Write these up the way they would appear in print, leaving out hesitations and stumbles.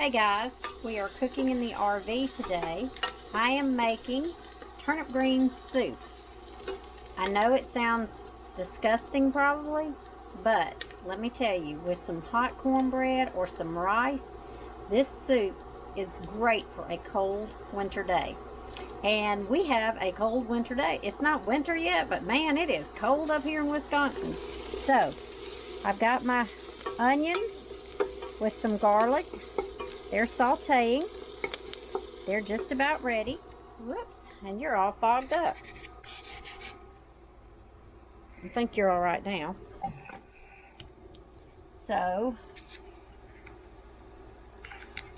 Hey guys, we are cooking in the RV today. I am making turnip green soup. I know it sounds disgusting probably, but let me tell you, with some hot cornbread or some rice, this soup is great for a cold winter day. And we have a cold winter day. It's not winter yet, but man, it is cold up here in Wisconsin. So, I've got my onions with some garlic. They're sauteing. They're just about ready. Whoops, and you're all fogged up. I think you're all right now. So,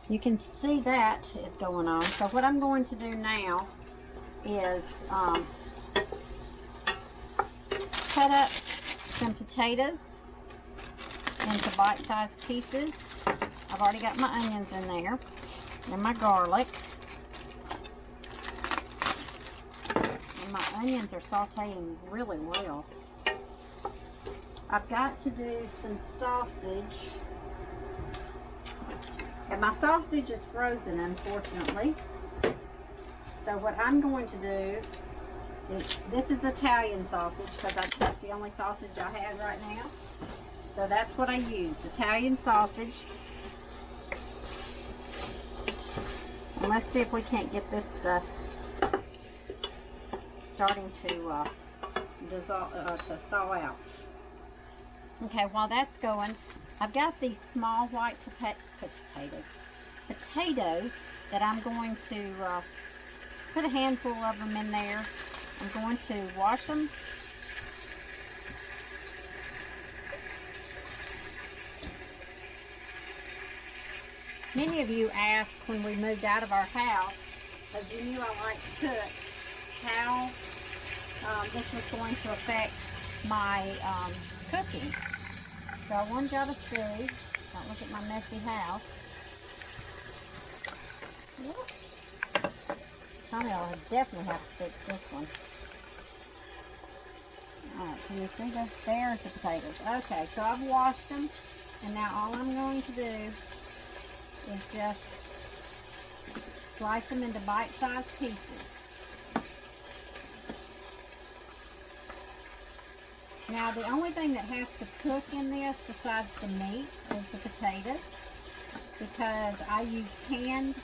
you can see that is going on. So what I'm going to do now is cut up some potatoes into bite-sized pieces. I've already got my onions in there and my garlic. And my onions are sauteing really well. I've got to do some sausage. And my sausage is frozen, unfortunately. So what I'm going to do is, this is Italian sausage because that's the only sausage I have right now. So that's what I used, Italian sausage. And let's see if we can't get this stuff starting to thaw out. Okay, while that's going, I've got these small white potatoes that I'm going to put a handful of them in there. I'm going to wash them. Many of you asked when we moved out of our house, because you knew I like to cook, how this was going to affect my cooking. So I wanted y'all to see. Don't look at my messy house. Whoops. Tommy will definitely have to fix this one. Alright, so you see there's the potatoes. Okay, so I've washed them, and now all I'm going to do is just slice them into bite-sized pieces. Now the only thing that has to cook in this besides the meat is the potatoes, because I use canned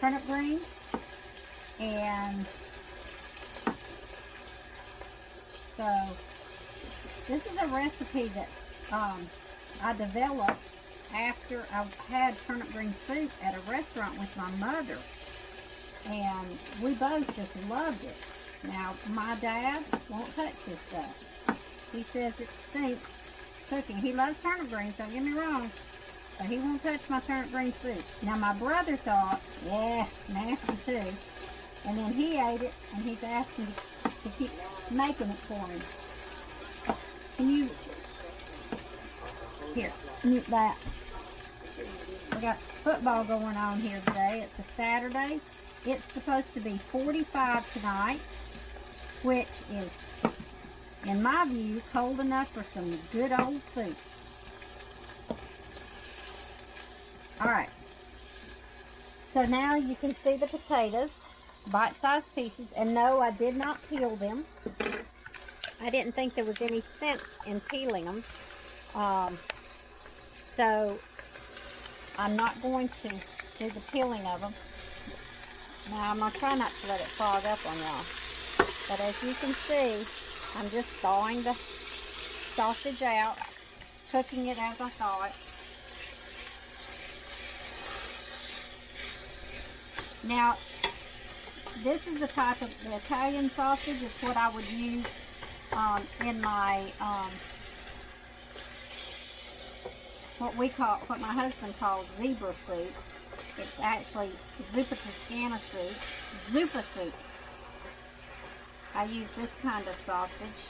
turnip greens, and so this is a recipe that I developed after I've had turnip green soup at a restaurant with my mother, and we both just loved it. Now, my dad won't touch this stuff. He says it stinks cooking. He loves turnip greens, don't get me wrong, but he won't touch my turnip green soup. Now, my brother thought, yeah, nasty too, and then he ate it, and he's asking to keep making it for him. Can you, here, mute that. We got football going on here today. It's a Saturday. It's supposed to be 45 tonight, which is, in my view, cold enough for some good old soup. Alright, so now you can see the potatoes, bite-sized pieces, and no, I did not peel them. I didn't think there was any sense in peeling them. So I'm not going to do the peeling of them. Now I'm going to try not to let it fog up on y'all. But as you can see, I'm just thawing the sausage out, cooking it as I thaw it. Now, this is the type of, the Italian sausage is what I would use in my, what my husband calls zebra soup. It's actually zuppa toscana soup, zuppa soup. I use this kind of sausage.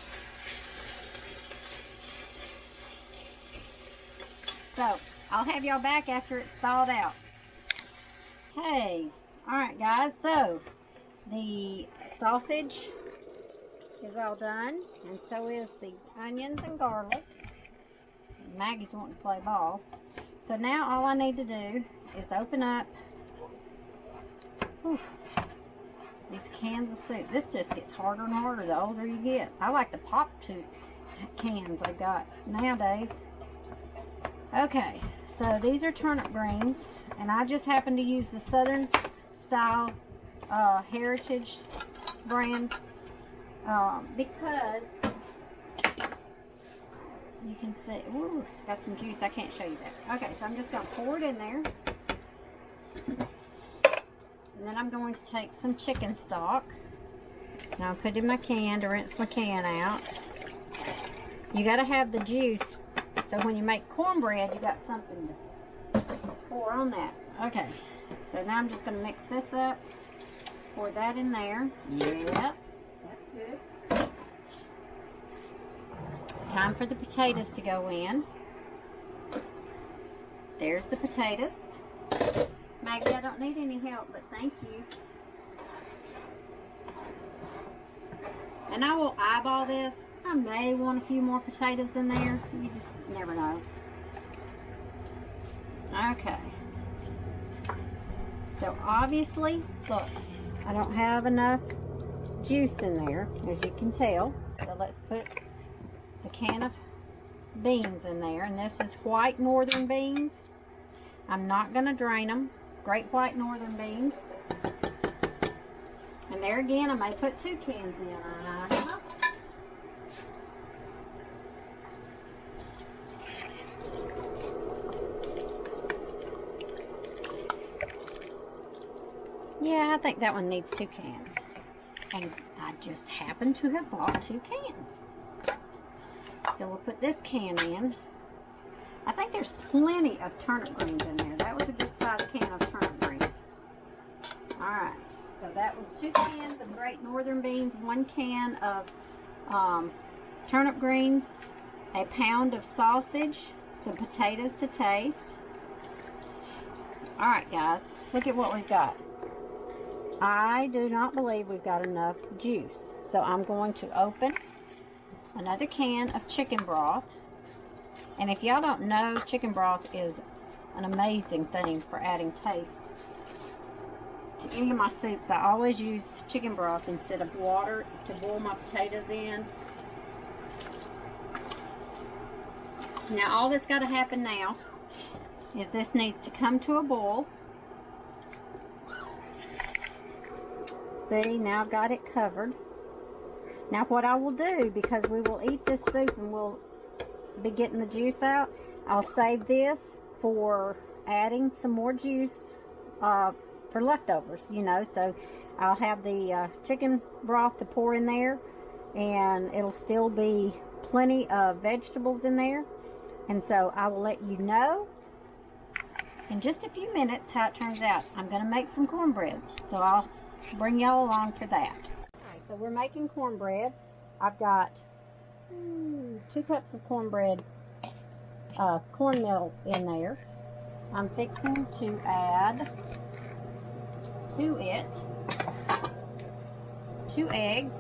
So, I'll have y'all back after it's thawed out. Hey, alright guys, so the sausage is all done, and so is the onions and garlic. Maggie's wanting to play ball. So now all I need to do is open up these cans of soup. This just gets harder and harder the older you get. I like the pop cans they've got nowadays. Okay, so these are turnip greens, and I just happen to use the Southern Style Heritage brand because you can see, ooh, got some juice. I can't show you that. Okay, so I'm just going to pour it in there. And then I'm going to take some chicken stock. And I'll put it in my can to rinse my can out. You got to have the juice, so when you make cornbread, you got something to pour on that. Okay, so now I'm just going to mix this up. Pour that in there. Yep, that's good. Time for the potatoes to go in. There's the potatoes. Maggie, I don't need any help, but thank you. And I will eyeball this. I may want a few more potatoes in there. You just never know. Okay. So obviously, look, I don't have enough juice in there, as you can tell. So let's put a can of beans in there. And this is white northern beans. I'm not going to drain them. Great white northern beans. And there again, I may put 2 cans in. Yeah, I think that one needs 2 cans. And I just happen to have bought 2 cans. So we'll put this can in. I think there's plenty of turnip greens in there. That was a good sized can of turnip greens. Alright, so that was 2 cans of Great Northern beans, 1 can of turnip greens, a pound of sausage, some potatoes to taste. Alright guys, look at what we've got. I do not believe we've got enough juice. So I'm going to open another can of chicken broth. And if y'all don't know, chicken broth is an amazing thing for adding taste to any of my soups. I always use chicken broth instead of water to boil my potatoes in. Now all that's got to happen now is this needs to come to a boil. See, now I've got it covered. Now what I will do, because we will eat this soup and we'll be getting the juice out, I'll save this for adding some more juice for leftovers, you know. So I'll have the chicken broth to pour in there, and it'll still be plenty of vegetables in there. And so I will let you know in just a few minutes how it turns out. I'm going to make some cornbread, so I'll bring y'all along for that. Okay, so we're making cornbread. I've got 2 cups of cornbread, cornmeal in there. I'm fixing to add to it 2 eggs,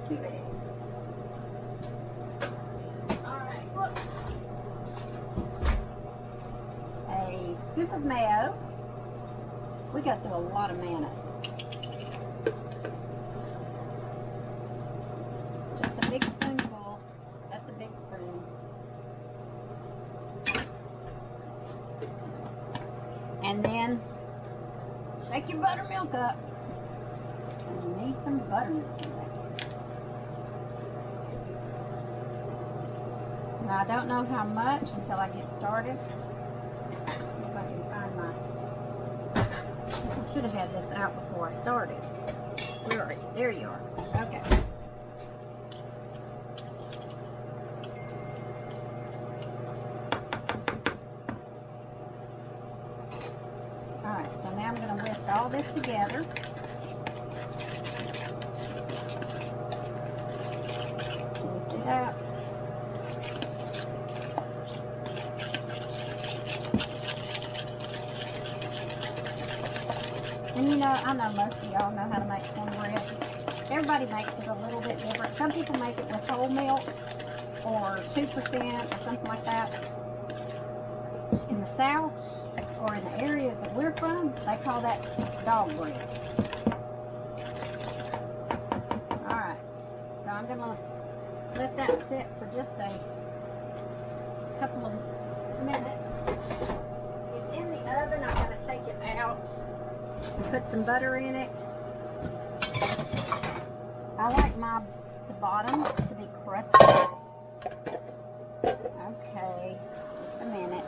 2 eggs. Alright, whoops. A scoop of mayo. We got through a lot of mayonnaise. Just a big spoonful. That's a big spoon. And then shake your buttermilk up. And you need some buttermilk in there. Now I don't know how much until I get started. See if I can find my... I should have had this out before I started. Where are you? There you are. Okay. Alright, so now I'm going to whisk all this together. Can you see that? And you know, I know most of y'all know how to make cornbread. everybody makes it a little bit different. Some people make it with whole milk or 2% or something like that. In the South, or in the areas that we're from, they call that dog bread. Alright, so I'm going to let that sit for just a couple of minutes. It's in the oven. I'm going to take it out and put some butter in it. I like the bottom to be crusty. Okay, just a minute.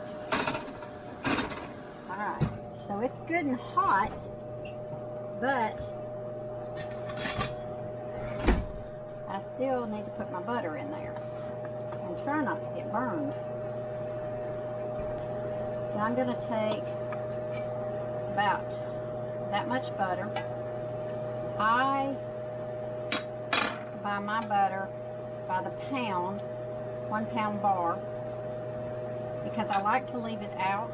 Alright, so it's good and hot, but I still need to put my butter in there and try not to get burned. So I'm going to take about that much butter. I buy my butter by the pound, 1 pound bar, because I like to leave it out.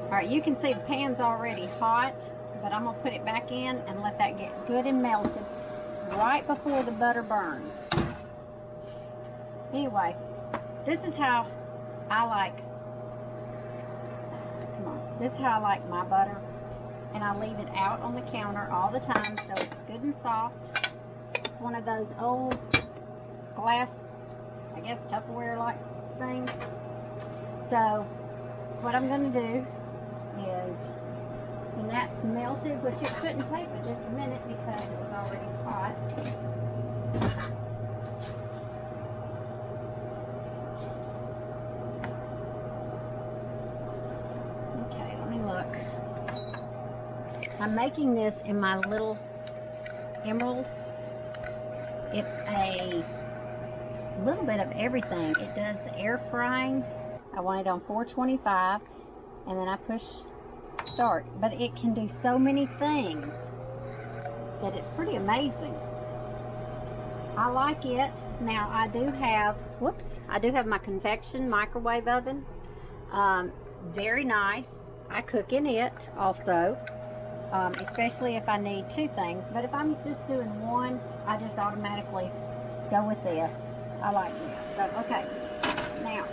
Alright, you can see the pan's already hot, but I'm going to put it back in and let that get good and melted right before the butter burns. Anyway, this is how I like, this is how I like my butter, and I leave it out on the counter all the time so it's good and soft. It's one of those old glass, I guess Tupperware like things. So what I'm going to do is, when that's melted, which it shouldn't take but just a minute because it was already hot. Okay, let me look. I'm making this in my little Emerald. It's a little bit of everything. It does the air frying. I want it on 425, and then I push start. But it can do so many things that it's pretty amazing. I like it. Now I do have, I do have my convection microwave oven. Very nice. I cook in it also, especially if I need 2 things. But if I'm just doing one, I just automatically go with this. I like this. So, okay. Now,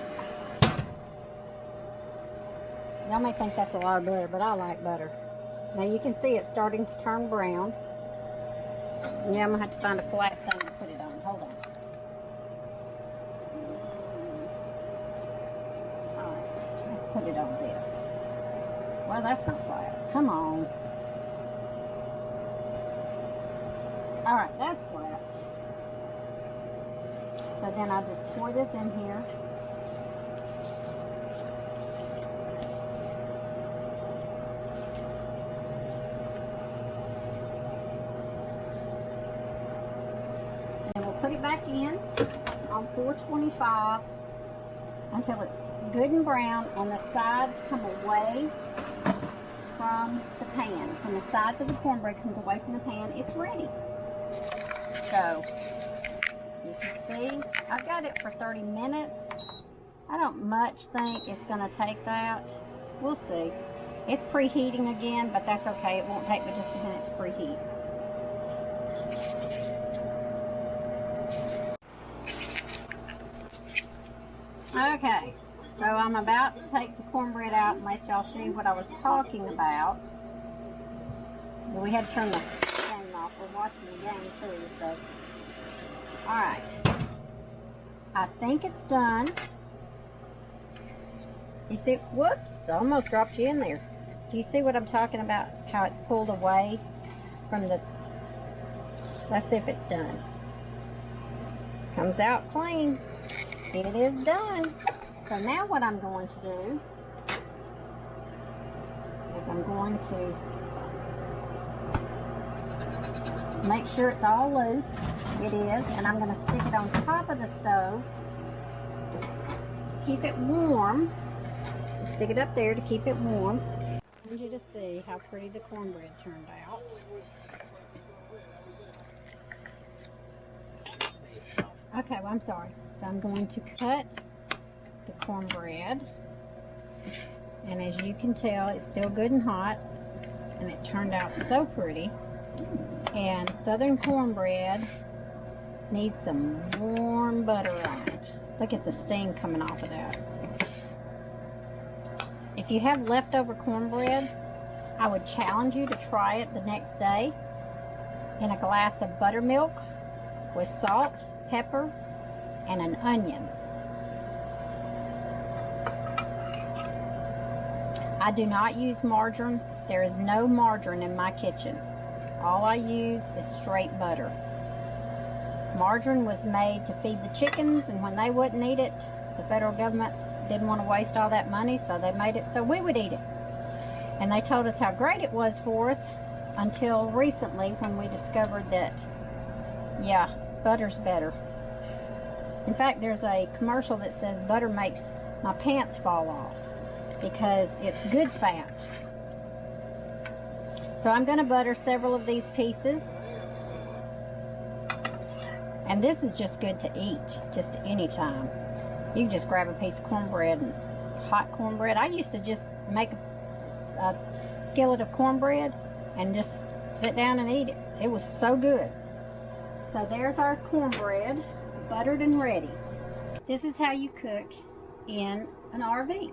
y'all may think that's a lot of butter, but I like butter. Now you can see it's starting to turn brown. Now I'm going to have to find a flat thing to put it on. Hold on. Alright, let's put it on this. Well, that's not flat. Come on. Alright, that's flat. So then I just pour this in here. And we'll put it back in on 425 until it's good and brown and the sides come away from the pan. When the sides of the cornbread comes away from the pan, it's ready. So you can see I've got it for 30 minutes. I don't much think it's going to take that. We'll see. It's preheating again, but that's okay. It won't take but just a minute to preheat. Okay, so I'm about to take the cornbread out and let y'all see what I was talking about. Well, we had to turn the game off. We're watching the game too, so. Alright. I think it's done. You see, whoops, I almost dropped you in there. Do you see what I'm talking about? How it's pulled away from the, let's see if it's done. Comes out clean. It is done. So now what I'm going to do is I'm going to make sure it's all loose. It is. And I'm going to stick it on top of the stove. Keep it warm. Just stick it up there to keep it warm. I want you to see how pretty the cornbread turned out. Okay, well, I'm sorry. So I'm going to cut the cornbread. And as you can tell, it's still good and hot. And it turned out so pretty. And southern cornbread needs some warm butter on it. Look at the steam coming off of that. If you have leftover cornbread, I would challenge you to try it the next day in a glass of buttermilk with salt, pepper, and an onion. I do not use margarine. There is no margarine in my kitchen. All I use is straight butter. Margarine was made to feed the chickens, and when they wouldn't eat it, the federal government didn't want to waste all that money, so they made it so we would eat it. And they told us how great it was for us until recently when we discovered that, yeah, butter's better. In fact, there's a commercial that says butter makes my pants fall off because it's good fat. So I'm going to butter several of these pieces. And this is just good to eat, just any time. You can just grab a piece of cornbread, and hot cornbread. I used to just make a skillet of cornbread and just sit down and eat it. It was so good. So there's our cornbread, buttered and ready. This is how you cook in an RV.